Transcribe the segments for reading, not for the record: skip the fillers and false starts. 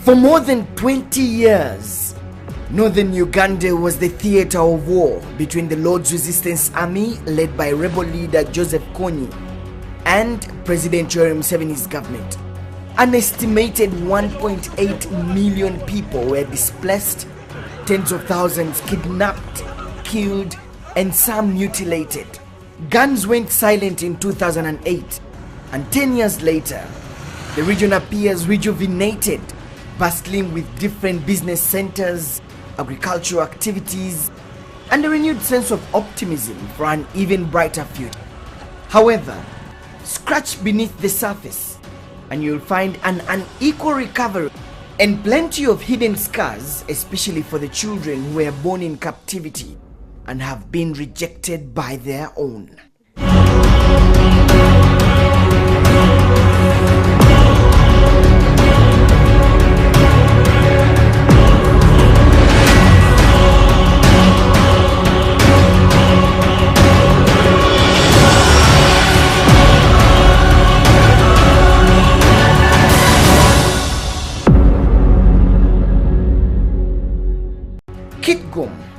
For more than 20 years, northern Uganda was the theater of war between the Lord's Resistance Army led by rebel leader Joseph Kony and President Yoweri Museveni's government. An estimated 1.8 million people were displaced, tens of thousands kidnapped, killed, and some mutilated. Guns went silent in 2008, and 10 years later, the region appears rejuvenated, bustling with different business centers, agricultural activities, and a renewed sense of optimism for an even brighter future. However, scratch beneath the surface, and you'll find an unequal recovery and plenty of hidden scars, especially for the children who were born in captivity and have been rejected by their own.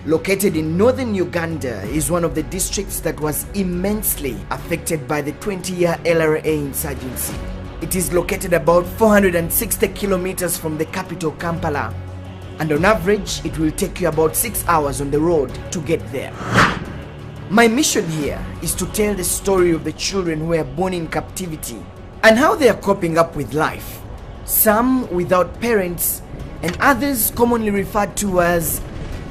Located in northern Uganda, is one of the districts that was immensely affected by the 20-year LRA insurgency. It is located about 460 kilometers from the capital Kampala, and on average it will take you about 6 hours on the road to get there. My mission here is to tell the story of the children who were born in captivity and how they are coping up with life, some without parents and others commonly referred to as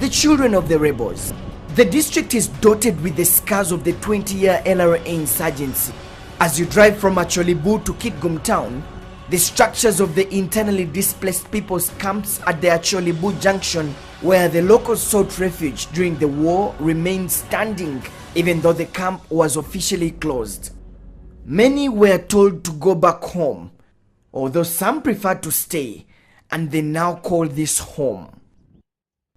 the children of the rebels. The district is dotted with the scars of the 20-year LRA insurgency. As you drive from Acholibu to Kitgum town, the structures of the internally displaced people's camps at the Acholibu junction, where the locals sought refuge during the war, remain standing even though the camp was officially closed. Many were told to go back home, although some preferred to stay, and they now call this home.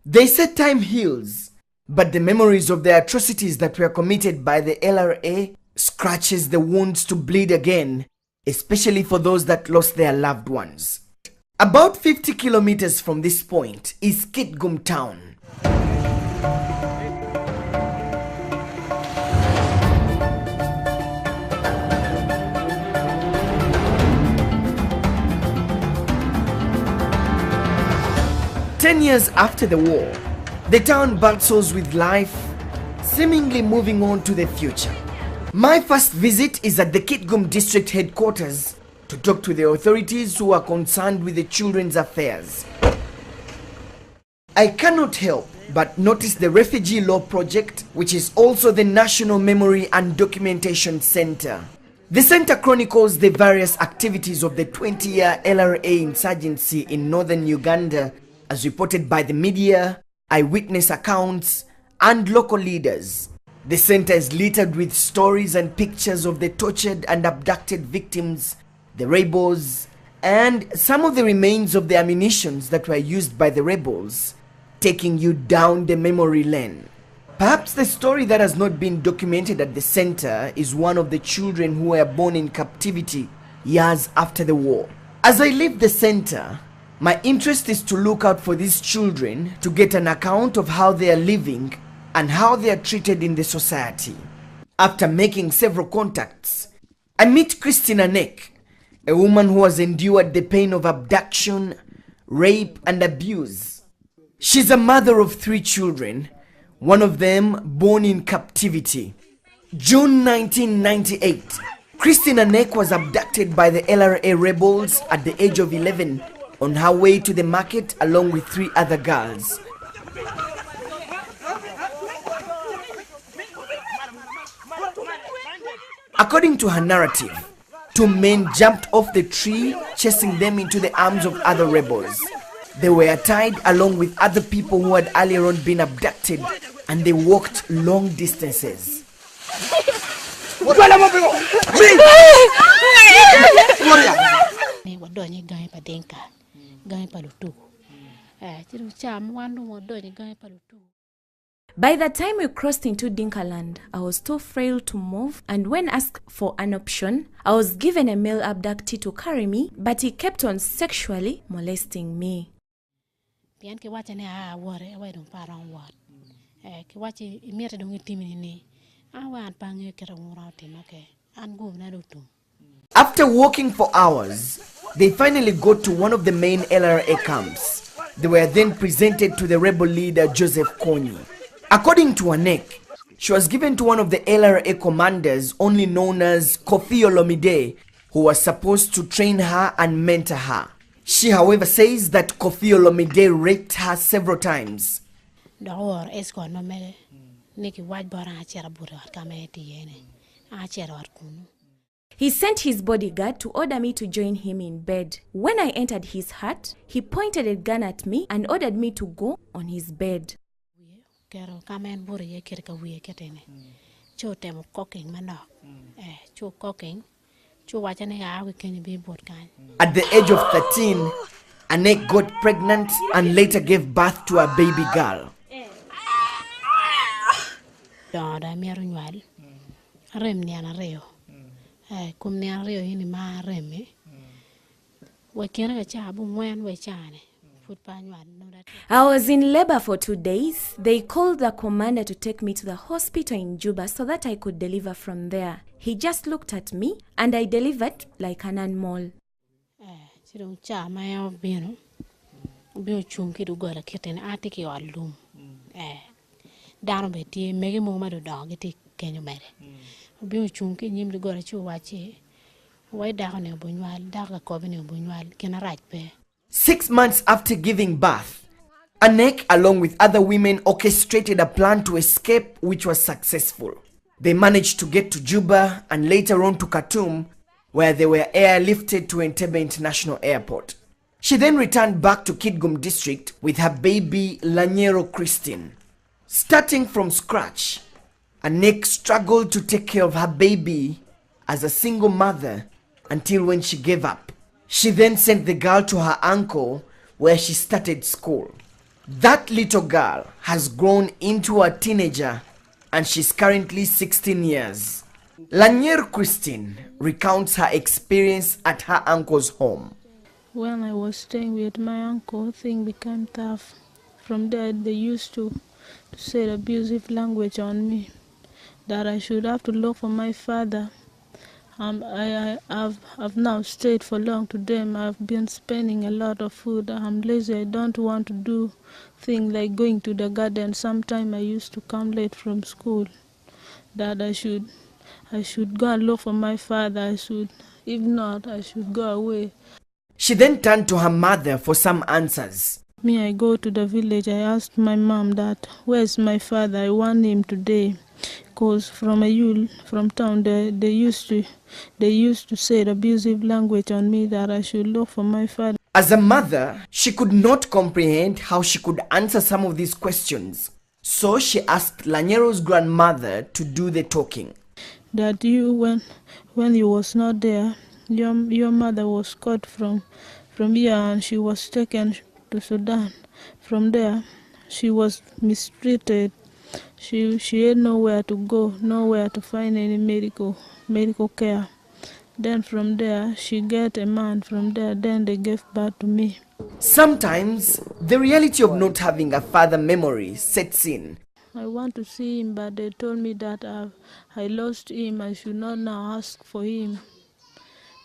They say time heals, but the memories of the atrocities that were committed by the LRA scratches the wounds to bleed again, especially for those that lost their loved ones. About 50 kilometers from this point is Kitgum town. Ten years after the war, the town bustles with life, seemingly moving on to the future. My first visit is at the Kitgum district headquarters to talk to the authorities who are concerned with the children's affairs. I cannot help but notice the Refugee Law Project, which is also the National Memory and Documentation Center. The center chronicles the various activities of the 20-year LRA insurgency in northern Uganda, as reported by the media, eyewitness accounts, and local leaders. The center is littered with stories and pictures of the tortured and abducted victims, the rebels, and some of the remains of the ammunitions that were used by the rebels, taking you down the memory lane. Perhaps the story that has not been documented at the center is one of the children who were born in captivity years after the war. As I leave the center, my interest is to look out for these children to get an account of how they are living and how they are treated in the society. After making several contacts, I meet Christina Neck, a woman who has endured the pain of abduction, rape, and abuse. She's a mother of 3 children, one of them born in captivity. June 1998, Christina Neck was abducted by the LRA rebels at the age of 11 on her way to the market along with 3 other girls. According to her narrative, 2 men jumped off the tree, chasing them into the arms of other rebels. They were tied along with other people who had earlier on been abducted, and they walked long distances. By the time we crossed into Dinkaland, I was too frail to move, and when asked for an option, I was given a male abductee to carry me, but he kept on sexually molesting me. After walking for hours, they finally got to one of the main LRA camps. They were then presented to the rebel leader Joseph Kony. According to Anek, she was given to one of the LRA commanders only known as Kofi Olomide, who was supposed to train her and mentor her. She, however, says that Kofi Olomide raped her several times. He sent his bodyguard to order me to join him in bed. When I entered his hut, he pointed a gun at me and ordered me to go on his bed. At the age of 13, Anek got pregnant and later gave birth to a baby girl. I was in labor for 2 days. They called the commander to take me to the hospital in Juba so that I could deliver from there. He just looked at me and I delivered like an animal. Six months after giving birth, Anek, along with other women, orchestrated a plan to escape, which was successful. They managed to get to Juba and later on to Khartoum, where they were airlifted to Entebbe International Airport. She then returned back to Kitgum district with her baby Lanyero Christine. Starting from scratch, Anek struggled to take care of her baby as a single mother until when she gave up. She then sent the girl to her uncle where she started school. That little girl has grown into a teenager and she's currently 16 years. Lanyero Christine recounts her experience at her uncle's home. When I was staying with my uncle, things became tough. From there, they used to say abusive language on me, that I should have to look for my father. I've now stayed for long to them. I've been spending a lot of food. I'm lazy. I don't want to do things like going to the garden. Sometimes I used to come late from school. That I should go and look for my father. If not, I should go away. She then turned to her mother for some answers. Me, I go to the village. I asked my mom that, where's my father? I want him today. Because from town, they used to say abusive language on me that I should look for my father. As a mother, she could not comprehend how she could answer some of these questions. So she asked Lanyero's grandmother to do the talking. That when you was not there, your mother was caught from here and she was taken to Sudan. From there, she was mistreated. She had nowhere to go, nowhere to find any medical care. Then from there, she got a man. From there, then they gave birth to me. Sometimes, the reality of not having a father memory sets in. I want to see him, but they told me that I lost him. I should not now ask for him.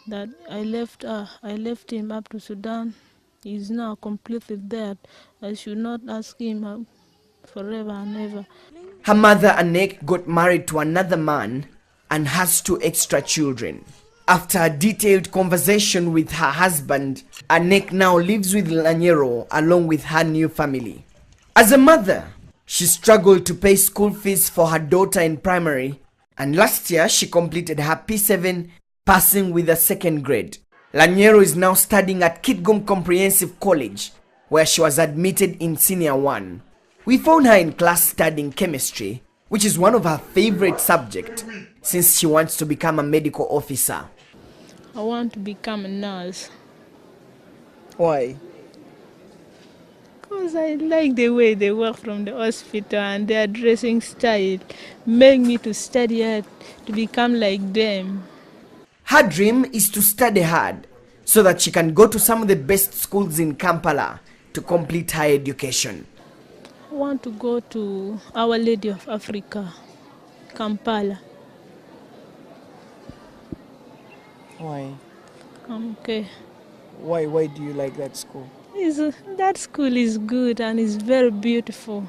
That I left him up to Sudan. He's now completely dead. I should not ask him forever and ever. Her mother, Anek, got married to another man and has 2 extra children. After a detailed conversation with her husband, Anek now lives with Lanyero along with her new family. As a mother, she struggled to pay school fees for her daughter in primary, and last year she completed her P7, passing with a 2nd grade. Lanyero is now studying at Kitgum Comprehensive College, where she was admitted in Senior 1. We found her in class studying chemistry, which is one of her favorite subjects, since she wants to become a medical officer. I want to become a nurse. Why? Because I like the way they work from the hospital and their dressing style make me to study hard to become like them. Her dream is to study hard so that she can go to some of the best schools in Kampala to complete her education. I want to go to Our Lady of Africa, Kampala. Why? Okay. Why do you like that school? That school is good and is very beautiful.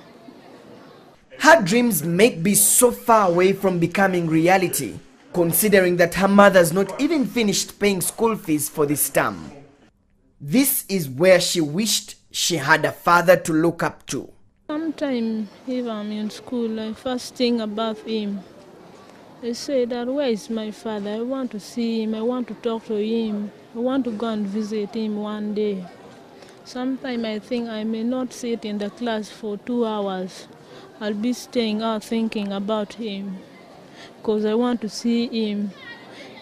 Her dreams may be so far away from becoming reality, considering that her mother's not even finished paying school fees for this term. This is where she wished she had a father to look up to. Sometimes if I'm in school, I first think about him. I say that where is my father? I want to see him, I want to talk to him, I want to go and visit him one day. Sometimes I think I may not sit in the class for 2 hours. I'll be staying out thinking about him because I want to see him.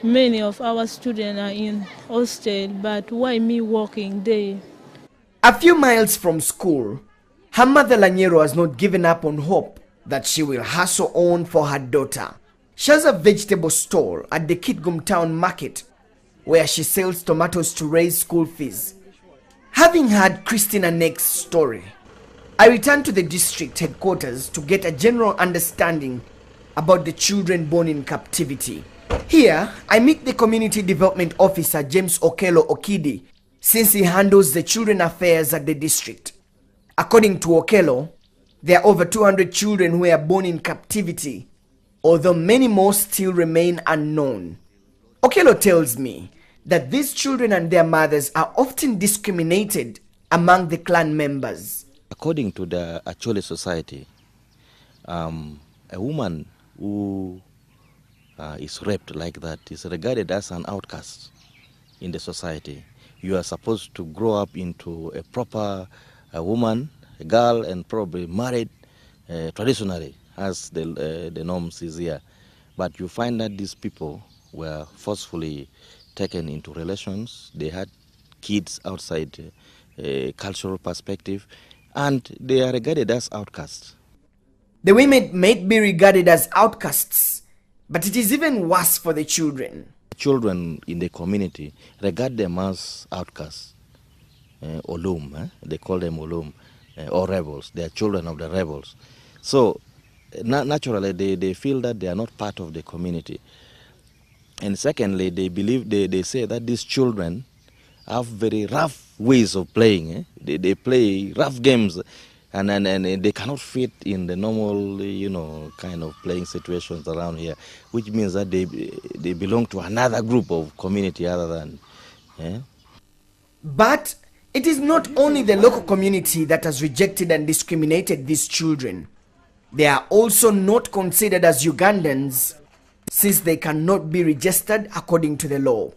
Many of our students are in hostel, but why me walking there? A few miles from school, her mother Lanyero has not given up on hope that she will hustle on for her daughter. She has a vegetable stall at the Kitgum Town Market where she sells tomatoes to raise school fees. Having heard Christina Neck's story, I returned to the district headquarters to get a general understanding about the children born in captivity. Here, I meet the Community Development Officer James Okello Okidi, since he handles the children affairs at the district. According to Okello, there are over 200 children who were born in captivity, although many more still remain unknown. Okello tells me that these children and their mothers are often discriminated among the clan members. According to the Acholi society, a woman who is raped like that is regarded as an outcast in the society. You are supposed to grow up into a proper woman, a girl, and probably married traditionally, as the norms is here. But you find that these people were forcefully taken into relations. They had kids outside a cultural perspective, and they are regarded as outcasts. The women may be regarded as outcasts, but it is even worse for the children. Children in the community regard them as outcasts, olum, they call them olum, or rebels. They are children of the rebels. So naturally they feel that they are not part of the community. And secondly, they say that these children have very rough ways of playing. They play rough games, and they cannot fit in the normal, kind of playing situations around here, which means that they belong to another group of community other than. But it is not only the local community that has rejected and discriminated these children. They are also not considered as Ugandans, since they cannot be registered according to the law.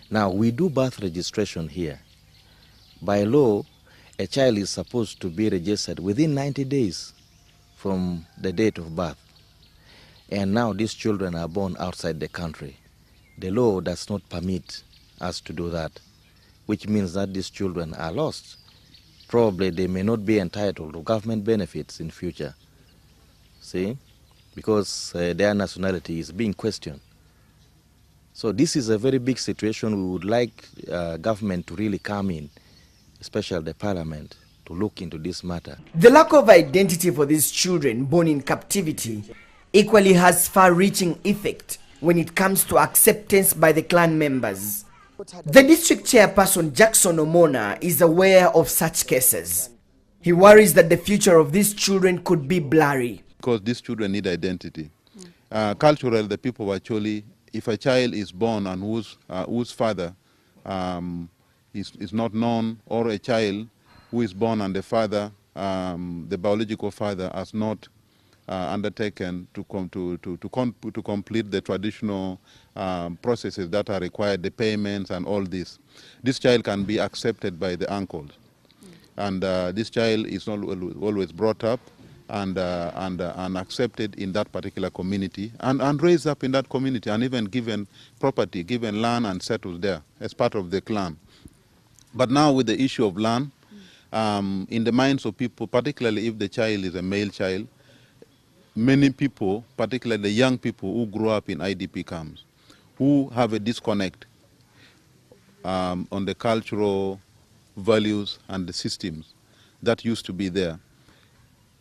Now, we do birth registration here. By law, a child is supposed to be registered within 90 days from the date of birth. And now these children are born outside the country. The law does not permit us to do that, which means that these children are lost. Probably they may not be entitled to government benefits in future. See? Because their nationality is being questioned. So this is a very big situation. We would like government to really come in, especially the parliament, to look into this matter. The lack of identity for these children born in captivity equally has far-reaching effect when it comes to acceptance by the clan members. The district chairperson Jackson Omona is aware of such cases. He worries that the future of these children could be blurry. Because these children need identity. Culturally, the people actually, if a child is born and whose father is not known, or a child who is born and the father, the biological father, has not undertaken to complete the traditional processes that are required, the payments and all this, this child can be accepted by the uncles. And this child is always brought up and accepted in that particular community and raised up in that community and even given property, given land and settled there as part of the clan. But now with the issue of land, in the minds of people, particularly if the child is a male child, many people, particularly the young people who grew up in IDP camps, who have a disconnect on the cultural values and the systems that used to be there,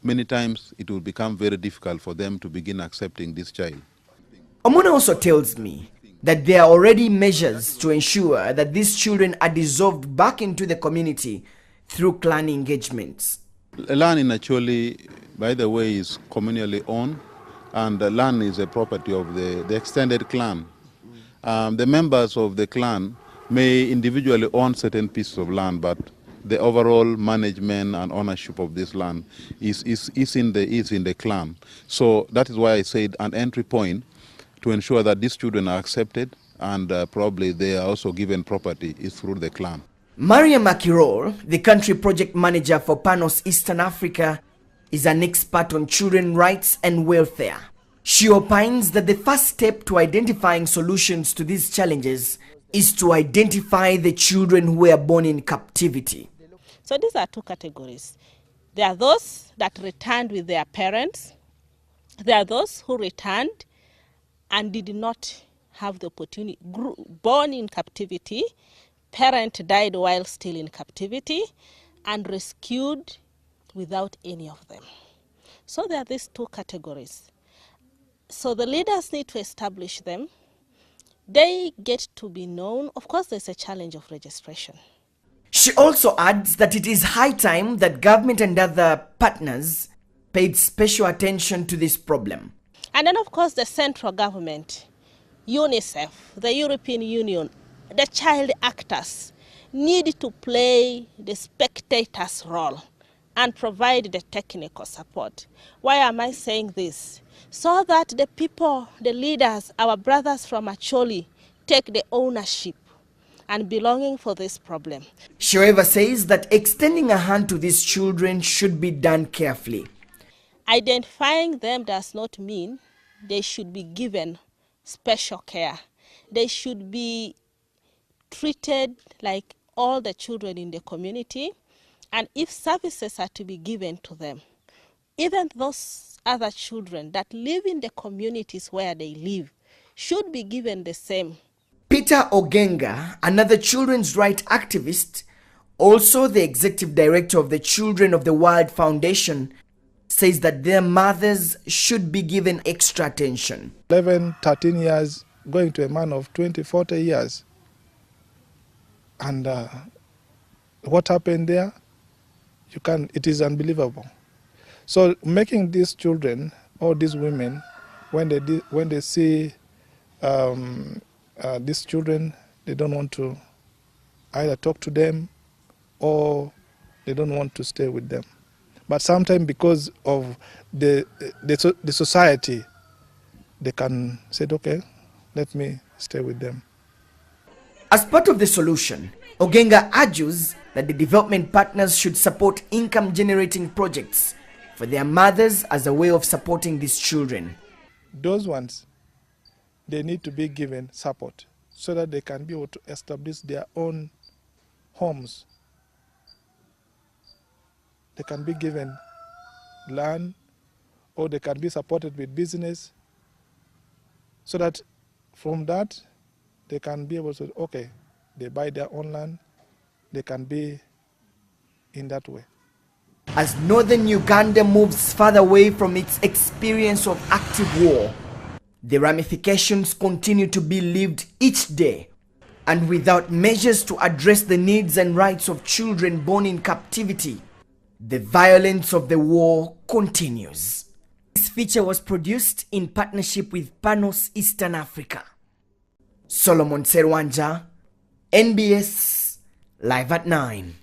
many times it will become very difficult for them to begin accepting this child. Omona also tells me that there are already measures to ensure that these children are dissolved back into the community through clan engagements. Land in Acholi, by the way, is communally owned, and the land is a property of the extended clan. The members of the clan may individually own certain pieces of land, but the overall management and ownership of this land is in the clan. So that is why I said an entry point to ensure that these children are accepted and probably they are also given property is through the clan. Maria Makirol, the country project manager for PANOS Eastern Africa, is an expert on children rights and welfare. She opines that the first step to identifying solutions to these challenges is to identify the children who were born in captivity. So these are two categories. There are those that returned with their parents. There are those who returned and did not have the opportunity, born in captivity, parent died while still in captivity, and rescued without any of them. So there are these two categories. So the leaders need to establish them. They get to be known. Of course, there's a challenge of registration. She also adds that it is high time that government and other partners paid special attention to this problem. And then, of course, the central government, UNICEF, the European Union, the child actors need to play the spectator's role and provide the technical support. Why am I saying this? So that the people, the leaders, our brothers from Acholi, take the ownership and belonging for this problem. She however says that extending a hand to these children should be done carefully. Identifying them does not mean they should be given special care. They should be treated like all the children in the community, and if services are to be given to them, even those other children that live in the communities where they live should be given the same. Peter Ogenga, another children's rights activist, also the executive director of the Children of the World Foundation, says that their mothers should be given extra attention. 11, 13 years, going to a man of 20, 40 years. And what happened there, it is unbelievable. So making these children or these women, when they see these children, they don't want to either talk to them or they don't want to stay with them. But sometimes because of the society, they can say, okay, let me stay with them. As part of the solution, Ogenga argues that the development partners should support income-generating projects for their mothers as a way of supporting these children. Those ones, they need to be given support so that they can be able to establish their own homes. They can be given land or they can be supported with business so that from that they can be able to, okay, they buy their own land, they can be in that way. As northern Uganda moves further away from its experience of active war, the ramifications continue to be lived each day, and without measures to address the needs and rights of children born in captivity, the violence of the war continues. This feature was produced in partnership with PANOS Eastern Africa. Solomon Serwanja, NBS, Live at 9.